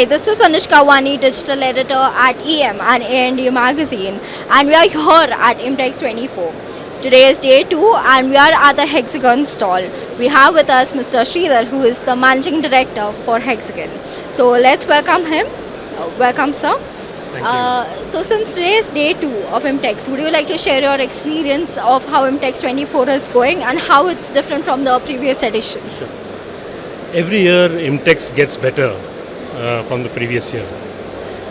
Hi, this is Anushka Wani, digital editor at EM and A&D magazine, and we are here at IMTEX 24. Today is day 2 and we are at the Hexagon stall. We have with us Mr. Sridhar, who is the managing director for Hexagon. So let's welcome him. Welcome, sir. Thank you. So since today is day 2 of IMTEX, would you like to share your experience of how IMTEX 24 is going and how it's different from the previous edition? Sure. Every year, IMTEX gets better from the previous year,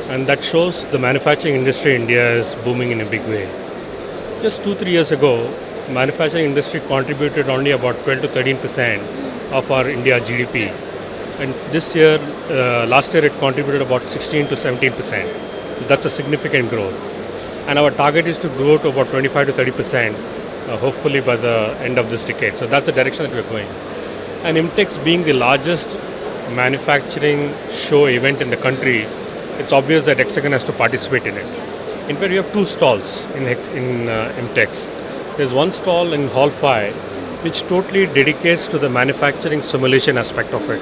and that shows the manufacturing industry in India is booming in a big way. Just 2-3 years ago, manufacturing industry contributed only about 12 to 13% of our India GDP, and this year, last year, it contributed about 16 to 17%. That's a significant growth, and our target is to grow to about 25 to 30%, hopefully by the end of this decade. So that's the direction that we're going. And IMTEX being the largest manufacturing show event in the country, it's obvious that Hexagon has to participate in it. In fact, we have 2 stalls in IMTEX. There's one stall in Hall 5 which totally dedicates to the manufacturing simulation aspect of it.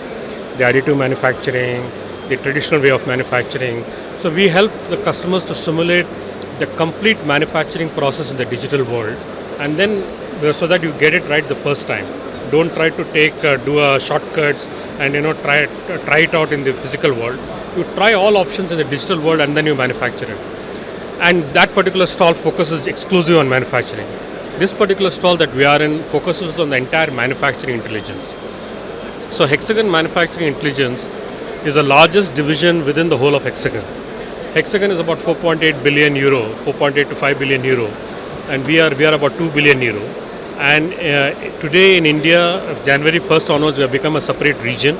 The additive manufacturing, the traditional way of manufacturing. So we help the customers to simulate the complete manufacturing process in the digital world, and then so that you get it right the first time. Don't try to do shortcuts and try it out in the physical world. You try all options in the digital world and then you manufacture it. And that particular stall focuses exclusively on manufacturing. This particular stall that we are in focuses on the entire manufacturing intelligence. So Hexagon Manufacturing Intelligence is the largest division within the whole of Hexagon. Hexagon is about 4.8 billion euro, 4.8 to 5 billion euro, and we are about 2 billion euro. And today in India, January 1st onwards, we have become a separate region.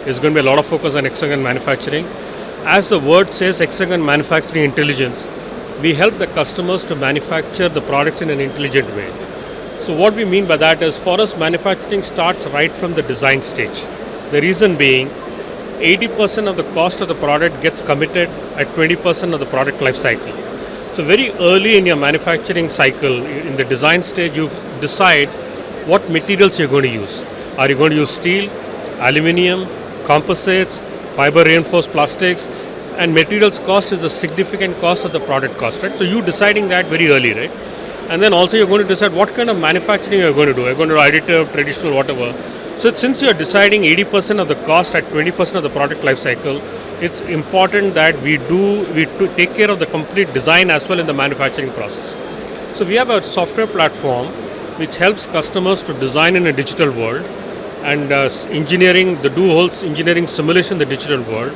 There's going to be a lot of focus on Hexagon manufacturing. As the word says, Hexagon Manufacturing Intelligence, we help the customers to manufacture the products in an intelligent way. So what we mean by that is, for us, manufacturing starts right from the design stage. The reason being, 80% of the cost of the product gets committed at 20% of the product life cycle. So very early in your manufacturing cycle, in the design stage, you decide what materials you're going to use. Are you going to use steel, aluminium, composites, fiber reinforced plastics? And materials cost is the significant cost of the product cost, right? So you deciding that very early, right? And then also you're going to decide what kind of manufacturing you're going to do. You're going to do additive, traditional, whatever. So since you're deciding 80% of the cost at 20% of the product life cycle, it's important that we take care of the complete design as well in the manufacturing process. So we have a software platform which helps customers to design in a digital world and engineering simulation in the digital world,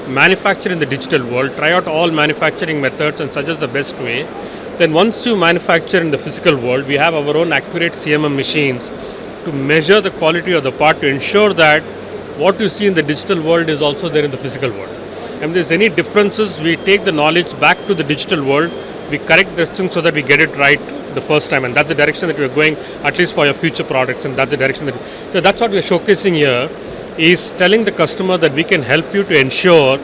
manufacture in the digital world, try out all manufacturing methods and suggest the best way. Then once you manufacture in the physical world, we have our own accurate CMM machines to measure the quality of the part to ensure that what you see in the digital world is also there in the physical world. And if there's any differences, we take the knowledge back to the digital world, we correct this thing so that we get it right the first time, and that's the direction that we're going, at least for your future products, and that's the direction so that's what we're showcasing here, is telling the customer that we can help you to ensure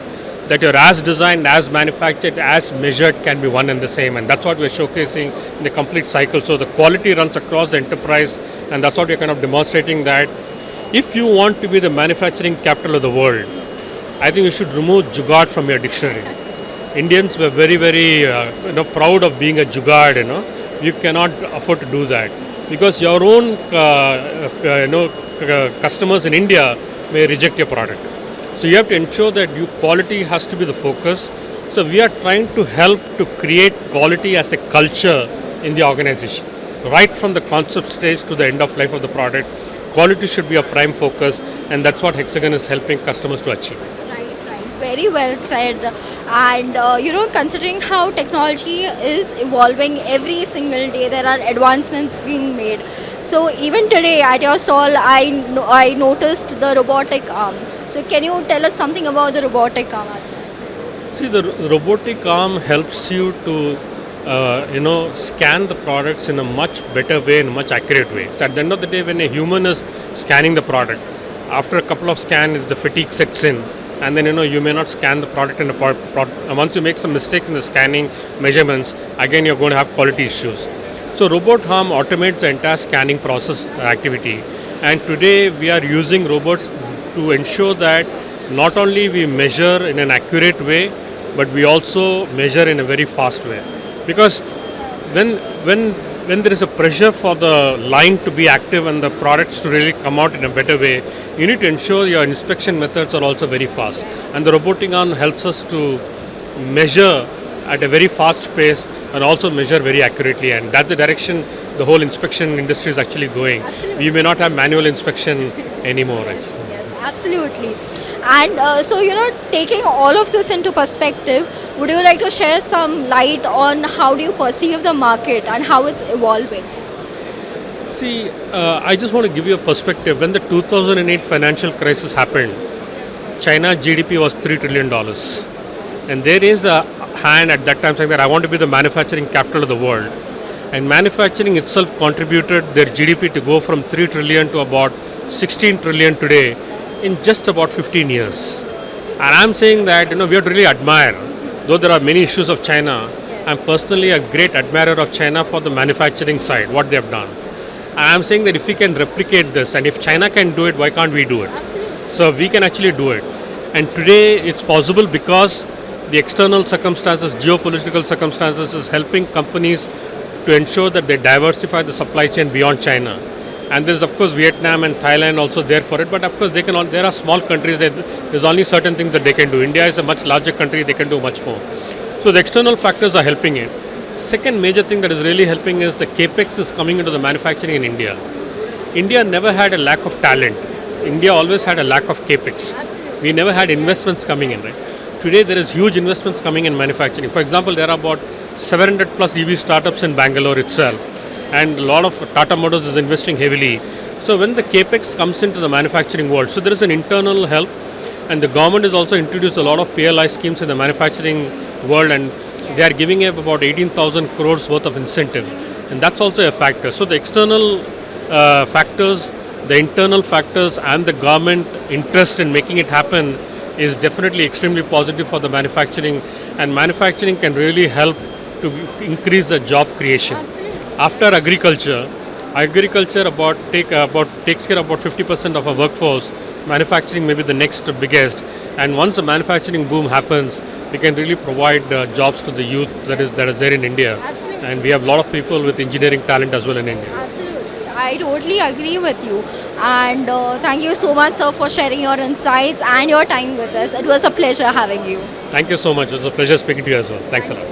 that your as designed, as manufactured, as measured can be one and the same, and that's what we're showcasing in the complete cycle. So the quality runs across the enterprise, and that's what we're kind of demonstrating, that if you want to be the manufacturing capital of the world, I think you should remove jugaad from your dictionary. Indians were very, very proud of being a jugaad. You cannot afford to do that, because your own customers in India may reject your product. So you have to ensure that quality has to be the focus. So we are trying to help to create quality as a culture in the organization, right from the concept stage to the end of life of the product. Quality should be a prime focus, and that's what Hexagon is helping customers to achieve. Right. Very well said. And considering how technology is evolving every single day, there are advancements being made. So even today at your stall, I noticed the robotic arm. So can you tell us something about the robotic arm as well? See, the robotic arm helps you to scan the products in a much better way, in a much accurate way. So at the end of the day, when a human is scanning the product, after a couple of scans, the fatigue sets in, and then you may not scan the product in a once you make some mistakes in the scanning measurements, again you're going to have quality issues. So robot arm automates the entire scanning process activity, and today we are using robots to ensure that not only we measure in an accurate way, but we also measure in a very fast way. Because when when when there is a pressure for the line to be active and the products to really come out in a better way, you need to ensure your inspection methods are also very fast. And the robotic arm helps us to measure at a very fast pace and also measure very accurately, and that's the direction the whole inspection industry is actually going. Absolutely. We may not have manual inspection anymore actually. Yes, absolutely. And taking all of this into perspective, would you like to share some light on how do you perceive the market and how it's evolving? See, I just want to give you a perspective. When the 2008 financial crisis happened, China GDP was $3 trillion. And there is a hand at that time saying that I want to be the manufacturing capital of the world. And manufacturing itself contributed their GDP to go from 3 trillion to about 16 trillion today in just about 15 years. And I'm saying that we have to really admire, though there are many issues of China, I'm personally a great admirer of China for the manufacturing side, what they have done. And I'm saying that if we can replicate this, and if China can do it, why can't we do it? So we can actually do it. And today it's possible because the external circumstances, geopolitical circumstances is helping companies to ensure that they diversify the supply chain beyond China. And there's of course Vietnam and Thailand also there for it, but of course there are small countries that there's only certain things that they can do. India is a much larger country, they can do much more. So the external factors are helping it. Second major thing that is really helping is the capex is coming into the manufacturing in India. India never had a lack of talent. India always had a lack of capex. We never had investments coming in, right? Today there is huge investments coming in manufacturing. For example, there are about 700 plus EV startups in Bangalore itself, and a lot of Tata Motors is investing heavily. So when the capex comes into the manufacturing world, so there is an internal help, and the government has also introduced a lot of PLI schemes in the manufacturing world, and they are giving up about 18,000 crores worth of incentive, and that's also a factor. So the external factors, the internal factors, and the government interest in making it happen is definitely extremely positive for the manufacturing, and manufacturing can really help to increase the job creation. After agriculture takes care of about 50% of our workforce. Manufacturing may be the next biggest, and once the manufacturing boom happens, we can really provide jobs to the youth that is there in India. Absolutely. And we have a lot of people with engineering talent as well in India. Absolutely. I totally agree with you. And thank you so much, sir, for sharing your insights and your time with us. It was a pleasure having you. Thank you so much. It was a pleasure speaking to you as well. Thanks a lot.